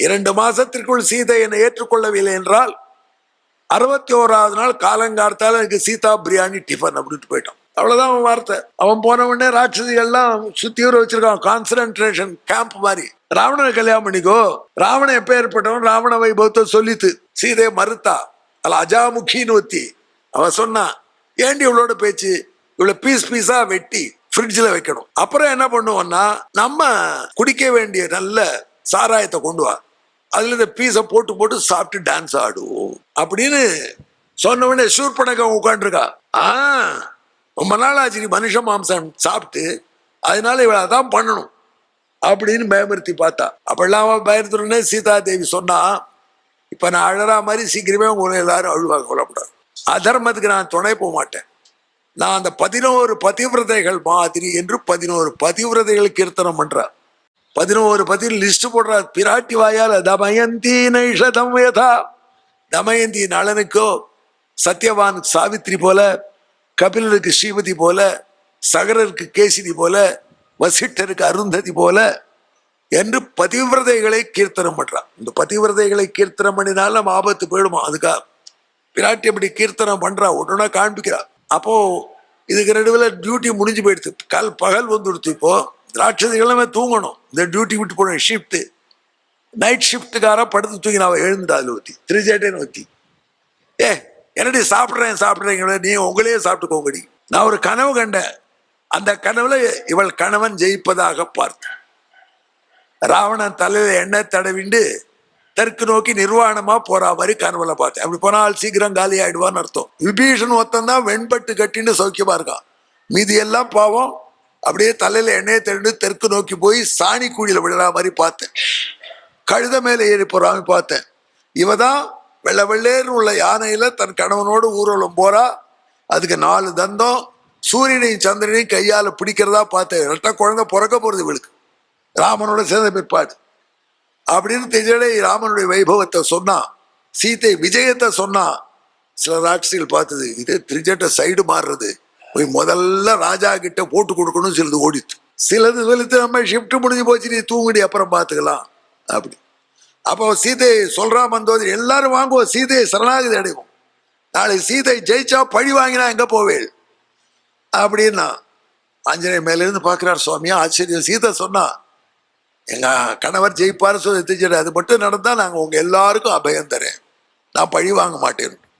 2 மாசத்திற்குள் சீதை என்னை ஏற்றுக்கொள்ளவில்லை என்றால் 61வது நாள் காலங்கார்த்தால எனக்கு சீதா பிரியாணி டிஃபன் அப்படின்ட்டு போயிட்டான். அவ்வளவுதான் அவன் வார்த்தை. அவன் போன உடனே ராட்சசிகள்லாம் சுத்தியூர வச்சிருக்கான், கான்சன்ட்ரேஷன் கேம்ப் மாதிரி. ராவணனை கல்யாணம் பண்ணிக்கோ. ராவணன் எப்ப ஏற்பட்டவன் ராவண வைபவத்தை சொல்லித்து. சீதையை மறுத்தா. அல்ல அஜாமுகின்னு ஒத்தி அவன் சொன்னான், ஏண்டி இவளோட பேச்சு, இவ்வளவு பீஸ் பீஸா வெட்டி ஃப்ரிட்ஜில் வைக்கணும். அப்புறம் என்ன பண்ணுவோம்னா, நம்ம குடிக்க வேண்டிய நல்ல சாராயத்தை கொண்டு வா, அதுல இந்த பீஸை போட்டு போட்டு சாப்பிட்டு டான்ஸ் ஆடுவோம் அப்படின்னு சொன்ன உடனே சூர்பனகம் உட்காந்துருக்கா. ரொம்ப நாள் ஆச்சு நீ மனுஷ மாம்சம் சாப்பிட்டு, அதனால இவளை அதான் பண்ணணும் அப்படின்னு பயமுறுத்தி பார்த்தா. அப்படிலாம் பயந்துடனே சீதா தேவி சொன்னா, இப்ப நான் அழறா மாதிரி சீக்கிரமே உங்களை எல்லாரும் அழுவாங்க, கொல்லப்படாது. அதர்மத்துக்கு நான் துணை போக மாட்டேன். நான் அந்த 11 பதிவிரதைகள் மாதிரி என்று 11 பதிவிரதைகள் கீர்த்தனம் பண்ற. 11 பதி லிஸ்ட் போடுற. பிராட்டி வாயால் தமயந்தி நைஷதம் யதா, தமயந்தி நளனுக்கோ, சத்யவான் சாவித்ரி போல, கபிலருக்கு ஸ்ரீமதி போல, சகரருக்கு கேசினி போல, வசிஷ்டருக்கு அருந்ததி போல என்று பதிவிரதைகளை கீர்த்தனம் பண்றான். இந்த பதிவிரதைகளை கீர்த்தனம் பண்ணினால நம்ம ஆபத்து போயிடுமா, அதுக்காக பிராட்டி அப்படி கீர்த்தனம் பண்றா, உடனே காண்பிக்கிறா. அப்போ இதுக்கு நடுவில் டியூட்டி முடிஞ்சு போயிடுது, பகல் வந்துடுத்து. இப்போ ராட்சதிகளுமே தூங்கணும், இந்த டியூட்டி விட்டு போன ஷிஃப்ட், நைட் ஷிஃப்ட்டுக்கார படுத்து தூங்கி நான் எழுந்துட்டா. அதில் ஊற்றி திருச்சேட்டேன்னு ஊற்றி, என்னடி சாப்பிட்றேங்க, நீ உங்களையே சாப்பிட்டுக்கோங்கடி. நான் ஒரு கனவு கண்டேன், அந்த கனவுல இவள் கணவன் ஜெயிப்பதாக பார்த்தேன். ராவணன் தலையில எண்ணெய் தடவிண்டு தெற்கு நோக்கி நிர்வாணமா போற மாதிரி கனவுல பார்த்தேன். அப்படி போனால் சீக்கிரம் காலி ஆயிடுவான்னு அர்த்தம். விபீஷன் ஒத்தந்தான் வெண்பட்டு கட்டின்னு சௌக்கியமா இருக்கான், மீதி எல்லாம் பாவம் அப்படியே தலையில எண்ணெயை தண்டு தெற்கு நோக்கி போய் சாணி கூடியில விழுற மாதிரி பார்த்தேன். கழுத மேல ஏறி போறாம பார்த்தேன். இவதான் வெள்ளை வெள்ளேன்னு உள்ள யானையில தன் கணவனோடு ஊர்வலம் போறா. அதுக்கு 4 தந்தம், சூரியனையும் சந்திரனையும் கையால பிடிக்கிறதா பார்த்தேன். 2 குழந்தை பிறக்க போறது இவளுக்கு, ராமனோட சேர்ந்த பிற்பாடு அப்படின்னு தெரிஞ்சடே. ராமனுடைய வைபவத்தை சொன்னா, சீதை விஜயத்தை சொன்னா. சில ராட்சிகள் பார்த்தது, இது திரிஜட்ட சைடு மாறுறது, போய் முதல்ல ராஜா கிட்ட போட்டு கொடுக்கணும். சிலது ஓடித்து, சிலது சொல்லித்து நம்ம ஷிஃப்ட் முடிஞ்சு போச்சு, நீ தூங்கிடி அப்புறம் பார்த்துக்கலாம் அப்படி. அப்போ சீதை சொல்றா மந்தோதி, எல்லாரும் வாங்குவோம், சீதையை சரணாகதி அடைவோம், நாளை சீதை ஜெயிச்சா பழி வாங்கினா எங்க போவேள் அப்படின்னா. ஆஞ்சநேய மேல இருந்து பாக்குறார், சுவாமியா ஆச்சரியம். சீதை சொன்னா, எங்க கணவர் ஜெயிப்பாரு சொல்லி தெரிஞ்சது, அது மட்டும் நடந்தா நாங்க உங்க எல்லாருக்கும் அபயம் தரேன், நான் பழி வாங்க மாட்டேன்.